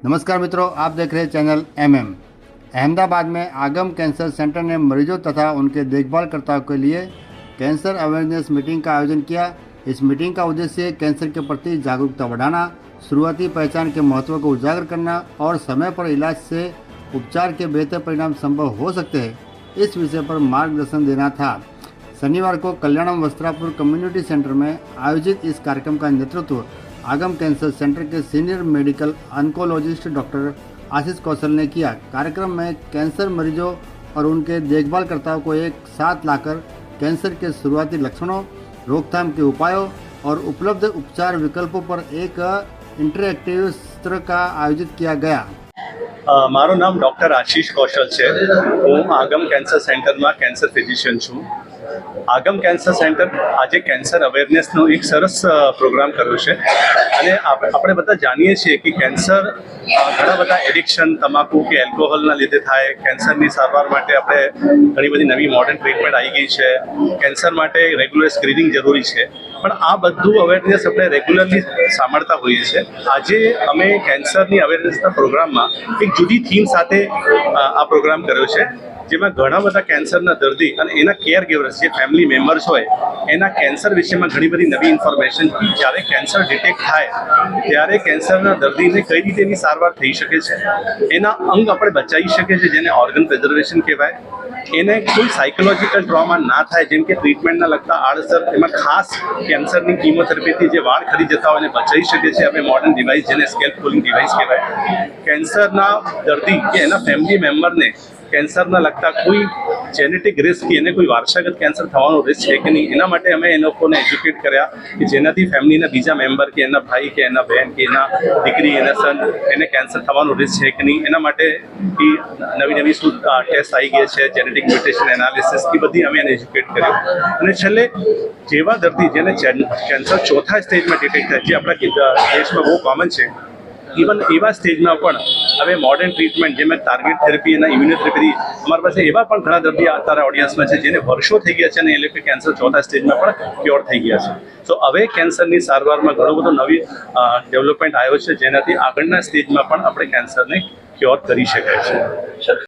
नमस्कार मित्रों, आप देख रहे हैं चैनल एमएम। अहमदाबाद में आगम कैंसर सेंटर ने मरीजों तथा उनके देखभालकर्ताओं के लिए कैंसर अवेयरनेस मीटिंग का आयोजन किया। इस मीटिंग का उद्देश्य कैंसर के प्रति जागरूकता बढ़ाना, शुरुआती पहचान के महत्व को उजागर करना और समय पर इलाज से उपचार के बेहतर परिणाम संभव हो सकते हैं, इस विषय पर मार्गदर्शन देना था। शनिवार को कल्याणम वस्त्रापुर कम्युनिटी सेंटर में आयोजित इस कार्यक्रम का नेतृत्व आगम कैंसर सेंटर के सीनियर मेडिकल ऑन्कोलॉजिस्ट डॉक्टर आशीष कौशल ने किया। कार्यक्रम में कैंसर मरीजों और उनके देखभालकर्ताओं को एक साथ लाकर कैंसर के शुरुआती लक्षणों, रोकथाम के उपायों और उपलब्ध उपचार विकल्पों पर एक इंटरेक्टिव सत्र का आयोजित किया गया। મારું નામ ડૉક્ટર આશીષ કૌશલ છે। હું આગમ કેન્સર સેન્ટરમાં કેન્સર ફિઝિશિયન છું। આગમ કેન્સર સેન્ટર આજે કેન્સર અવેરનેસનો એક સરસ પ્રોગ્રામ કર્યો છે અને આપણે બધા જાણીએ છીએ કે કેન્સર ઘણા બધા એડિક્શન, તમાકુ કે એલ્કોહોલના લીધે થાય। કેન્સરની સારવાર માટે આપણે ઘણી બધી નવી મોડર્ન ટ્રીટમેન્ટ આવી ગઈ છે। કેન્સર માટે રેગ્યુલર સ્ક્રીનિંગ જરૂરી છે, પણ આ બધું અવેરનેસ આપણે રેગ્યુલરલી સાંભળતા હોઈએ છીએ। આજે અમે કેન્સરની અવેરનેસના પ્રોગ્રામમાં એક જુદી થીમ સાથે આ પ્રોગ્રામ કર્યો છે, જેમાં ઘણા બધા કેન્સરના દર્દી અને એના કેર ગિવર્સ, જે ફેમિલી મેમ્બર્સ હોય, એના કેન્સર વિષયમાં ઘણી બધી નવી ઇન્ફોર્મેશન, જ્યારે કેન્સર ડિટેક્ટ થાય ત્યારે કેન્સરના દર્દીને કઈ રીતે એની સારવાર થઈ શકે છે, એના અંગ આપણે બચાવી શકીએ છીએ, જેને ઓર્ગન પ્રિઝર્વેશન કહેવાય। એને કોઈ સાયકોલોજીકલ ટ્રોમા ના થાય, જેમ કે ટ્રીટમેન્ટના લગતા આડઅસર, એમાં ખાસ કેન્સરની કીમોથેરાપીથી જે વાળ ખરી જતા હોય એને બચાવી શકીએ છીએ આપણે મોડર્ન ડિવાઇસ, જેને સ્કેલ્પ પુલિંગ ડિવાઇસ કહેવાય। કેન્સરના દર્દી કે એના ફેમિલી મેમ્બરને કેન્સરના લગતા કોઈ જેનેટિક રિસ્ક કે એને કોઈ વારસાગત કેન્સર થવાનો રિસ્ક છે કે નહીં, એના માટે અમે એ લોકોને એજ્યુકેટ કર્યા કે જેનાથી ફેમિલીના બીજા મેમ્બર કે એના ભાઈ કે એના બહેન કે એના દીકરી, એના સન, એને કેન્સર થવાનો રિસ્ક છે કે નહીં, એના માટે નવી શું ટેસ્ટ આવી ગયા છે, જેનેટિક મ્યુટેશન એનાલિસિસ, એ બધી અમે એને એજ્યુકેટ કર્યું। અને છેલ્લે જેવા દર્દી જેને કેન્સર ચોથા સ્ટેજમાં ડિટેક્ટ થાય, જે આપણા દેશમાં બહુ કોમન છે, ઇવન એવા સ્ટેજમાં પણ હવે મોડર્ન ટ્રીટમેન્ટ, જેમાં ટાર્ગેટ થેરપી અને ઇમ્યુનોથેરાપી, અમારી પાસે એવા પણ ઘણા દર્દી અત્યારે ઓડિયન્સમાં છે જેને વર્ષો થઈ ગયા છે અને એ લોકો કેન્સર ચોથા સ્ટેજમાં પણ ક્યોર થઈ ગયા છે। તો હવે કેન્સરની સારવારમાં ઘણો બધો નવી ડેવલપમેન્ટ આવ્યો છે, જેનાથી આગળના સ્ટેજમાં પણ આપણે કેન્સરને ક્યોર કરી શકાય છે।